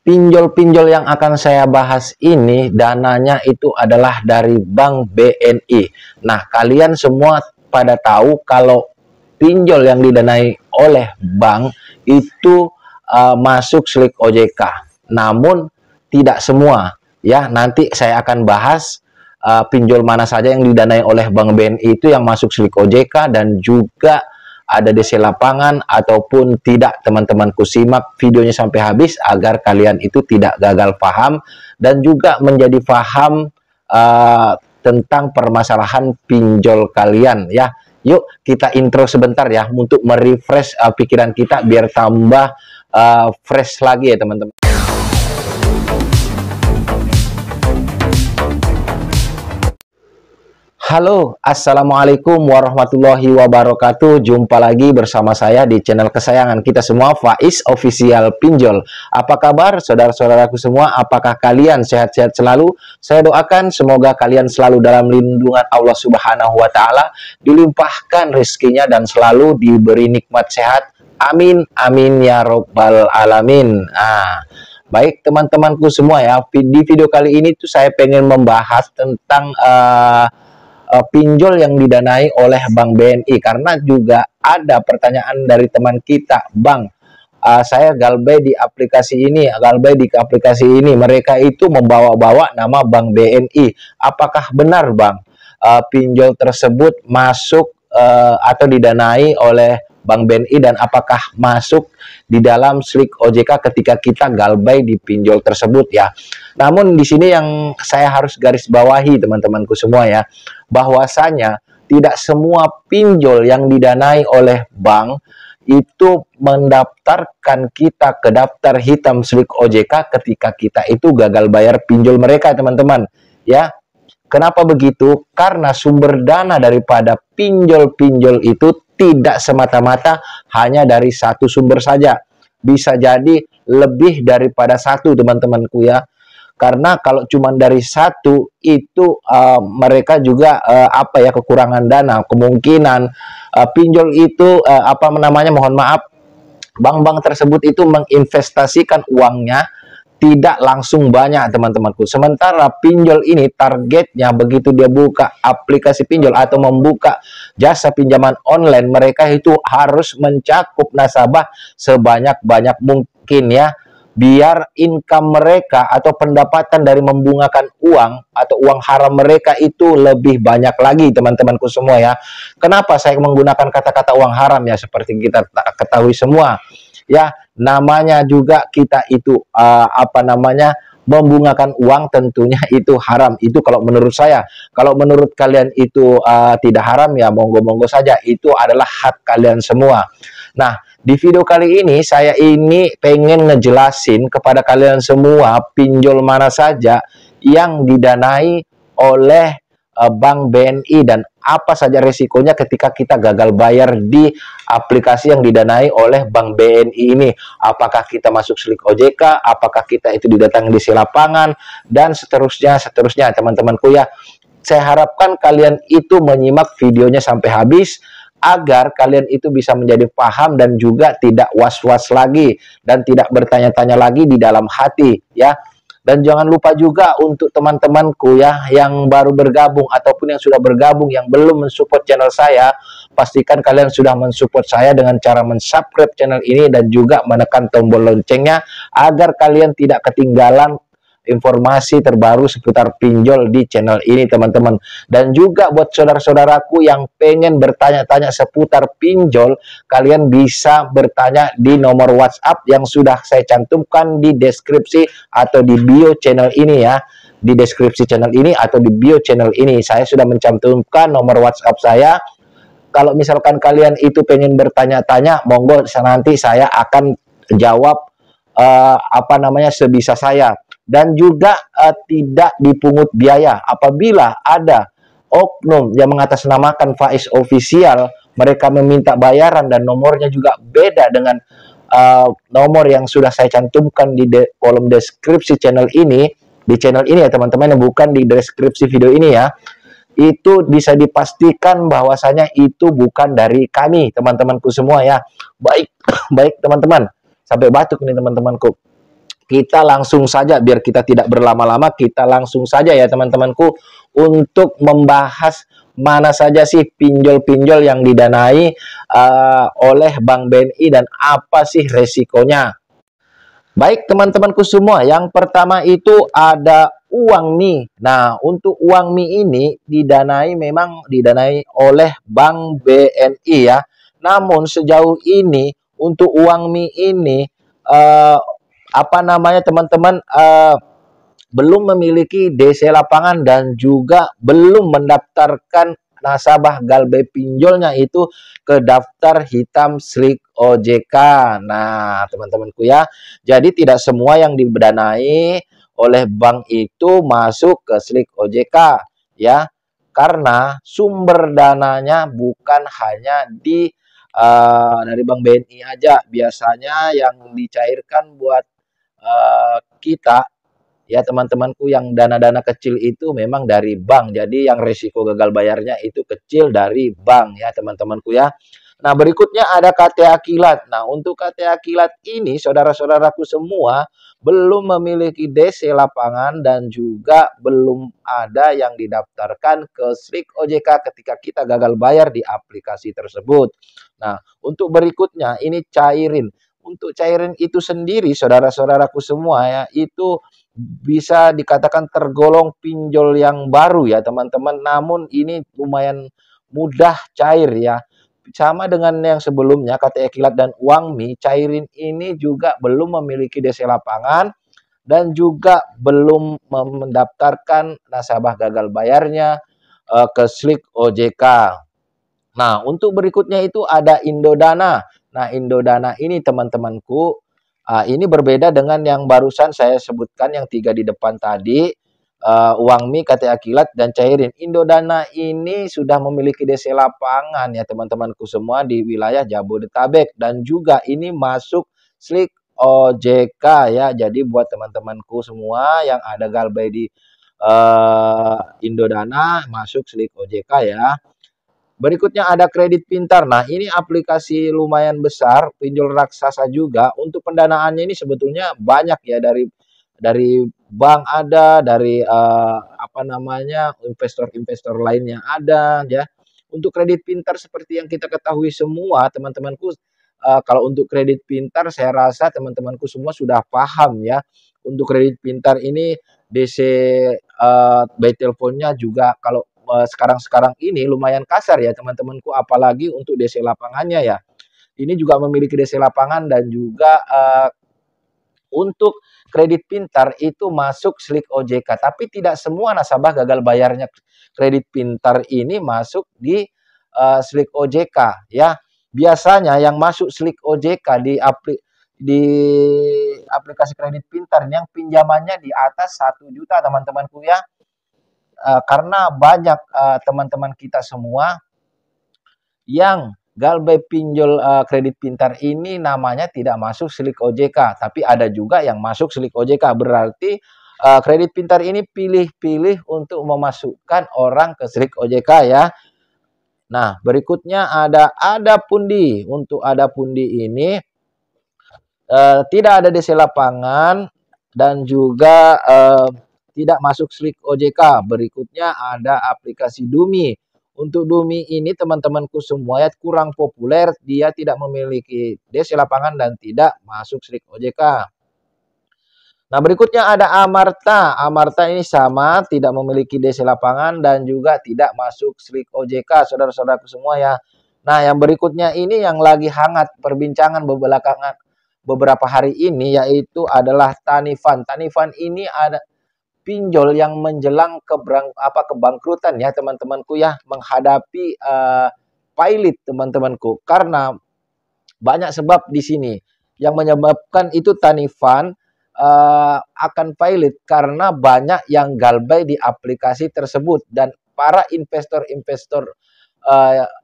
pinjol-pinjol yang akan saya bahas ini dananya itu adalah dari Bank BNI. Nah, kalian semua pada tahu kalau pinjol yang didanai oleh bank itu masuk slik OJK. Namun tidak semua ya. Nanti saya akan bahas pinjol mana saja yang didanai oleh Bank BNI itu yang masuk slik OJK dan juga ada DC lapangan ataupun tidak. Teman-temanku simak videonya sampai habis agar kalian itu tidak gagal paham dan juga menjadi paham tentang permasalahan pinjol kalian ya. Yuk kita intro sebentar ya untuk merefresh pikiran kita biar tambah fresh lagi ya teman-teman. Halo, assalamualaikum warahmatullahi wabarakatuh. Jumpa lagi bersama saya di channel kesayangan kita semua, Faiz Official Pinjol. Apa kabar saudara-saudaraku semua? Apakah kalian sehat-sehat selalu? Saya doakan semoga kalian selalu dalam lindungan Allah Subhanahu wa Ta'ala, dilimpahkan rezekinya dan selalu diberi nikmat sehat. Amin, amin ya robbal alamin. Baik teman-temanku semua ya, di video kali ini tuh saya pengen membahas tentang pinjol yang didanai oleh Bank BNI, karena juga ada pertanyaan dari teman kita, Bang, saya galbay di aplikasi ini, mereka itu membawa-bawa nama Bank BNI. Apakah benar Bang pinjol tersebut masuk atau didanai oleh Bank BNI dan apakah masuk di dalam slik OJK ketika kita galbay di pinjol tersebut ya. Namun di sini yang saya harus garis bawahi teman-temanku semua ya, bahwasanya tidak semua pinjol yang didanai oleh bank itu mendaftarkan kita ke daftar hitam slik OJK ketika kita itu gagal bayar pinjol mereka teman-teman ya. Kenapa begitu? Karena sumber dana daripada pinjol-pinjol itu tidak semata-mata hanya dari satu sumber saja. Bisa jadi lebih daripada satu teman-temanku ya. Karena kalau cuma dari satu itu mereka juga kekurangan dana. Kemungkinan pinjol itu mohon maaf, bank-bank tersebut itu menginvestasikan uangnya tidak langsung banyak teman-temanku. Sementara pinjol ini targetnya begitu dia buka aplikasi pinjol atau membuka jasa pinjaman online, mereka itu harus mencakup nasabah sebanyak-banyak mungkin ya, biar income mereka atau pendapatan dari membungakan uang atau uang haram mereka itu lebih banyak lagi teman-temanku semua ya. Kenapa saya menggunakan kata-kata uang haram ya? Seperti kita ketahui semua ya, namanya juga kita itu membungakan uang tentunya itu haram. Itu kalau menurut saya. Kalau menurut kalian itu tidak haram ya monggo-monggo saja, itu adalah hak kalian semua. Nah, di video kali ini saya ini pengen ngejelasin kepada kalian semua pinjol mana saja yang didanai oleh Bank BNI dan apa saja resikonya ketika kita gagal bayar di aplikasi yang didanai oleh Bank BNI ini. Apakah kita masuk slik OJK, apakah kita itu didatangi di lapangan, dan seterusnya teman-temanku ya. Saya harapkan kalian itu menyimak videonya sampai habis agar kalian itu bisa menjadi paham dan juga tidak was-was lagi dan tidak bertanya-tanya lagi di dalam hati ya. Dan jangan lupa juga untuk teman-temanku ya yang baru bergabung ataupun yang sudah bergabung yang belum mensupport channel saya, pastikan kalian sudah mensupport saya dengan cara mensubscribe channel ini dan juga menekan tombol loncengnya agar kalian tidak ketinggalan informasi terbaru seputar pinjol di channel ini teman-teman. Dan juga buat saudara-saudaraku yang pengen bertanya-tanya seputar pinjol, kalian bisa bertanya di nomor WhatsApp yang sudah saya cantumkan di deskripsi atau di bio channel ini ya. Di deskripsi channel ini atau di bio channel ini saya sudah mencantumkan nomor WhatsApp saya. Kalau misalkan kalian itu pengen bertanya-tanya, monggo nanti saya akan jawab sebisa saya. Dan juga tidak dipungut biaya apabila ada oknum yang mengatasnamakan Faiz Official, mereka meminta bayaran dan nomornya juga beda dengan nomor yang sudah saya cantumkan di kolom deskripsi channel ini, di channel ini ya teman-teman, yang bukan di deskripsi video ini ya, itu bisa dipastikan bahwasanya itu bukan dari kami teman-temanku semua ya. Baik teman-teman, sampai batuk nih teman-temanku. Kita langsung saja, biar kita tidak berlama-lama, kita langsung saja ya teman-temanku untuk membahas mana saja sih pinjol-pinjol yang didanai oleh Bank BNI dan apa sih resikonya. Baik teman-temanku semua, yang pertama itu ada uang Mi. Nah, untuk uang Mi ini memang didanai oleh Bank BNI ya. Namun sejauh ini untuk uang Mi ini teman-teman belum memiliki DC lapangan dan juga belum mendaftarkan nasabah galbay pinjolnya itu ke daftar hitam slik OJK. Nah, teman-temanku ya, jadi tidak semua yang didanai oleh bank itu masuk ke slik OJK ya, karena sumber dananya bukan hanya dari Bank BNI aja. Biasanya yang dicairkan buat kita ya teman-temanku, yang dana-dana kecil itu memang dari bank. Jadi yang risiko gagal bayarnya itu kecil dari bank ya teman-temanku ya. Nah, berikutnya ada KTA Kilat. Nah, untuk KTA Kilat ini saudara-saudaraku semua belum memiliki DC lapangan dan juga belum ada yang didaftarkan ke slik OJK ketika kita gagal bayar di aplikasi tersebut. Nah, untuk berikutnya ini cairin. Untuk cairin itu sendiri saudara-saudaraku semua ya, itu bisa dikatakan tergolong pinjol yang baru ya teman-teman, namun ini lumayan mudah cair ya. Sama dengan yang sebelumnya KTA Kilat dan Uang Mi, cairin ini juga belum memiliki DC lapangan dan juga belum mendaftarkan nasabah gagal bayarnya ke slik OJK. Nah, untuk berikutnya itu ada Indodana. Nah, Indodana ini teman-temanku, ini berbeda dengan yang barusan saya sebutkan yang 3 di depan tadi, Uang Mi, KTA Kilat, dan cairin. Indodana ini sudah memiliki DC lapangan ya teman-temanku semua di wilayah Jabodetabek dan juga ini masuk slik OJK ya. Jadi buat teman-temanku semua yang ada galbay di Indodana masuk slik OJK ya. Berikutnya ada Kredit Pintar. Nah, ini aplikasi lumayan besar, pinjol raksasa juga. Untuk pendanaannya ini sebetulnya banyak ya, dari bank ada, dari investor-investor lainnya ada ya. Untuk Kredit Pintar seperti yang kita ketahui semua, teman-temanku, kalau untuk Kredit Pintar saya rasa teman-temanku semua sudah paham ya. Untuk Kredit Pintar ini DC by teleponnya juga kalau sekarang-sekarang ini lumayan kasar ya teman-temanku, apalagi untuk DC lapangannya ya. Ini juga memiliki DC lapangan dan juga untuk Kredit Pintar itu masuk slik OJK, tapi tidak semua nasabah gagal bayarnya Kredit Pintar ini masuk di slik OJK ya. Biasanya yang masuk slik OJK di aplikasi Kredit Pintar yang pinjamannya di atas 1 juta teman-temanku ya. Karena banyak teman-teman kita semua yang galbay pinjol Kredit Pintar ini namanya tidak masuk slik OJK, tapi ada juga yang masuk slik OJK. Berarti Kredit Pintar ini pilih-pilih untuk memasukkan orang ke slik OJK ya. Nah, berikutnya ada Pundi. Untuk ada Pundi ini tidak ada DC lapangan dan juga tidak masuk slik OJK. Berikutnya ada aplikasi Dumi. Untuk Dumi ini teman-temanku semua ya kurang populer, dia tidak memiliki DC lapangan dan tidak masuk slik OJK. Nah, berikutnya ada Amarta. Amarta ini sama, tidak memiliki DC lapangan dan juga tidak masuk slik OJK, saudara-saudaraku semua ya. Nah, yang berikutnya ini yang lagi hangat perbincangan beberapa hari ini, yaitu adalah Tanifan. Tanifan ini ada pinjol yang menjelang kebangkrutan ya teman-temanku ya, menghadapi pilot teman-temanku, karena banyak sebab di sini yang menyebabkan itu Tanifan akan pilot karena banyak yang galbay di aplikasi tersebut dan para investor-investor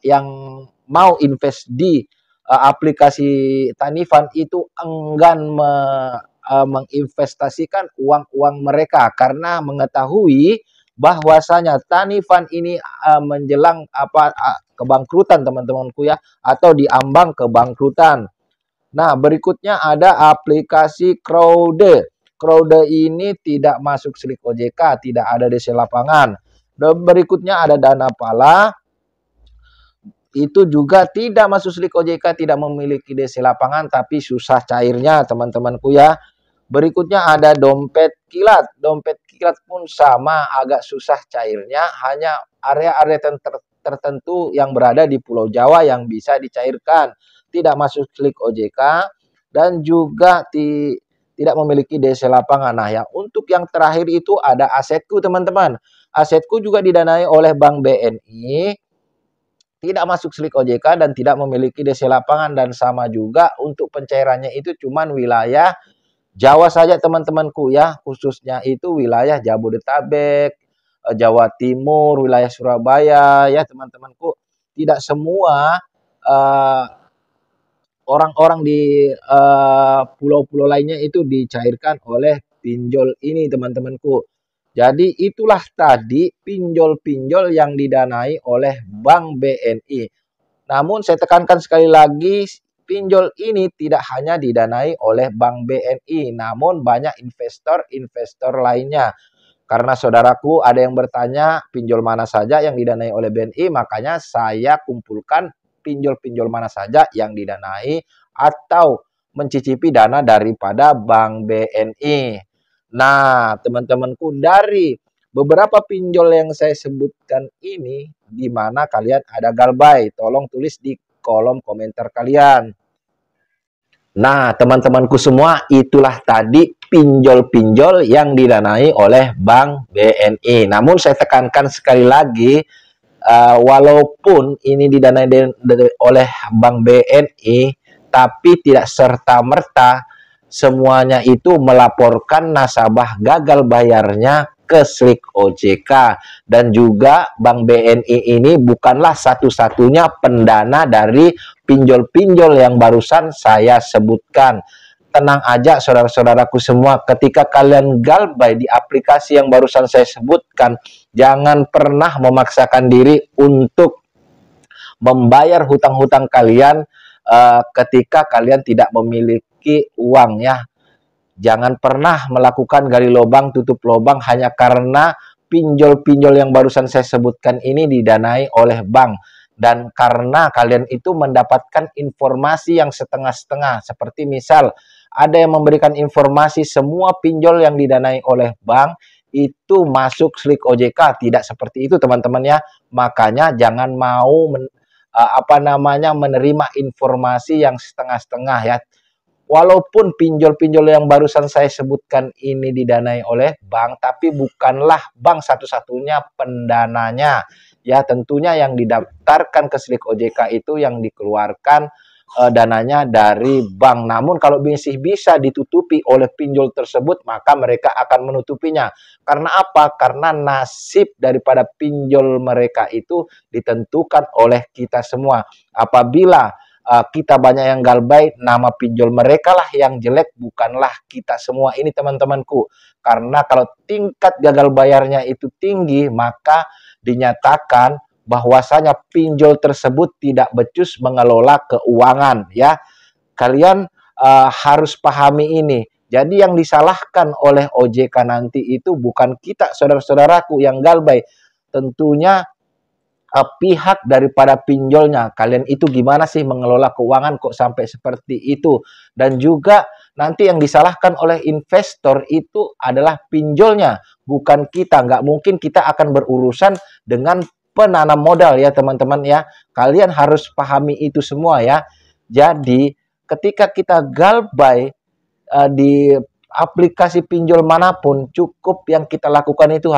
yang mau invest di aplikasi Tanifan itu enggan menginvestasikan uang-uang mereka karena mengetahui bahwasanya Tanifan ini menjelang kebangkrutan teman-temanku ya, atau diambang kebangkrutan. Nah, berikutnya ada aplikasi Crowde. Krode ini tidak masuk slik OJK, tidak ada DC lapangan. Dan berikutnya ada dana pala, itu juga tidak masuk slik OJK, tidak memiliki DC lapangan, tapi susah cairnya teman-temanku ya. Berikutnya ada dompet kilat. Dompet kilat pun sama, agak susah cairnya, hanya area-area tertentu yang berada di Pulau Jawa yang bisa dicairkan. Tidak masuk slik OJK dan juga tidak memiliki DC lapangan. Nah, ya untuk yang terakhir itu ada asetku teman-teman. Asetku juga didanai oleh Bank BNI, tidak masuk slik OJK dan tidak memiliki DC lapangan, dan sama juga untuk pencairannya itu cuman wilayah Jawa saja teman-temanku ya, khususnya itu wilayah Jabodetabek, Jawa Timur, wilayah Surabaya ya teman-temanku. Tidak semua orang-orang di pulau-pulau lainnya itu dicairkan oleh pinjol ini teman-temanku. Jadi itulah tadi pinjol-pinjol yang didanai oleh Bank BNI. Namun saya tekankan sekali lagi, pinjol ini tidak hanya didanai oleh Bank BNI, namun banyak investor-investor lainnya. Karena saudaraku ada yang bertanya pinjol mana saja yang didanai oleh BNI, makanya saya kumpulkan pinjol-pinjol mana saja yang didanai atau mencicipi dana daripada Bank BNI. Nah, teman-temanku, dari beberapa pinjol yang saya sebutkan ini, di mana kalian ada galbay, tolong tulis di kolom komentar kalian. Nah, teman-temanku semua, itulah tadi pinjol-pinjol yang didanai oleh Bank BNI. Namun saya tekankan sekali lagi, walaupun ini didanai oleh Bank BNI, tapi tidak serta-merta semuanya itu melaporkan nasabah gagal bayarnya ke slik OJK. Dan juga Bank BNI ini bukanlah satu-satunya pendana dari pinjol-pinjol yang barusan saya sebutkan. Tenang aja saudara-saudaraku semua, ketika kalian galbay di aplikasi yang barusan saya sebutkan, jangan pernah memaksakan diri untuk membayar hutang-hutang kalian ketika kalian tidak memiliki uang ya. Jangan pernah melakukan gali lubang tutup lubang hanya karena pinjol-pinjol yang barusan saya sebutkan ini didanai oleh bank. Dan karena kalian itu mendapatkan informasi yang setengah-setengah. Seperti misal ada yang memberikan informasi semua pinjol yang didanai oleh bank itu masuk slik OJK. Tidak seperti itu teman-teman ya. Makanya jangan mau menerima informasi yang setengah-setengah ya. Walaupun pinjol-pinjol yang barusan saya sebutkan ini didanai oleh bank, tapi bukanlah bank satu-satunya pendananya. Ya, tentunya yang didaftarkan ke slik OJK itu yang dikeluarkan dananya dari bank. Namun kalau masih bisa ditutupi oleh pinjol tersebut, maka mereka akan menutupinya. Karena apa? Karena nasib daripada pinjol mereka itu ditentukan oleh kita semua. Apabila kita banyak yang galbay, nama pinjol mereka lah yang jelek, bukanlah kita semua ini teman-temanku. Karena kalau tingkat gagal bayarnya itu tinggi, maka dinyatakan bahwasanya pinjol tersebut tidak becus mengelola keuangan ya. Kalian harus pahami ini. Jadi yang disalahkan oleh OJK nanti itu bukan kita saudara-saudaraku yang galbay, tentunya pihak daripada pinjolnya. Kalian itu gimana sih mengelola keuangan kok sampai seperti itu? Dan juga nanti yang disalahkan oleh investor itu adalah pinjolnya, bukan kita. Nggak mungkin kita akan berurusan dengan penanam modal ya teman-teman ya. Kalian harus pahami itu semua ya. Jadi ketika kita galbay di aplikasi pinjol manapun, cukup yang kita lakukan itu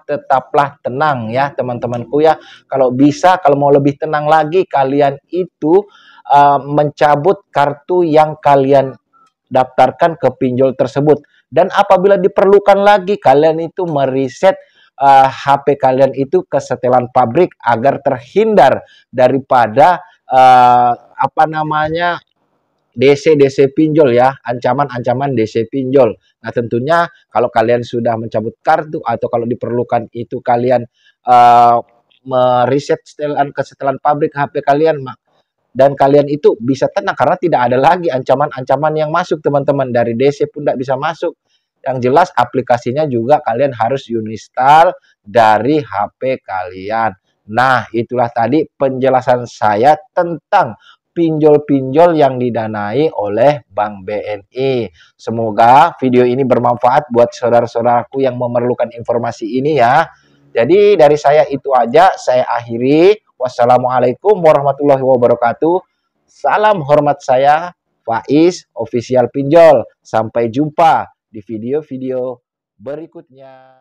tetaplah tenang ya teman-temanku ya. Kalau bisa, kalau mau lebih tenang lagi, kalian itu mencabut kartu yang kalian daftarkan ke pinjol tersebut. Dan apabila diperlukan lagi, kalian itu meriset HP kalian itu ke setelan pabrik agar terhindar daripada DC pinjol ya, ancaman-ancaman DC pinjol. Nah, tentunya kalau kalian sudah mencabut kartu atau kalau diperlukan itu kalian meriset setelan pabrik HP kalian, dan kalian itu bisa tenang karena tidak ada lagi ancaman-ancaman yang masuk teman-teman. Dari DC pun tidak bisa masuk. Yang jelas aplikasinya juga kalian harus install dari HP kalian. Nah, itulah tadi penjelasan saya tentang pinjol-pinjol yang didanai oleh Bank BNI. Semoga video ini bermanfaat buat saudara-saudaraku yang memerlukan informasi ini ya. Jadi dari saya itu aja, saya akhiri. Wassalamualaikum warahmatullahi wabarakatuh. Salam hormat saya, Faiz Official Pinjol. Sampai jumpa di video-video berikutnya.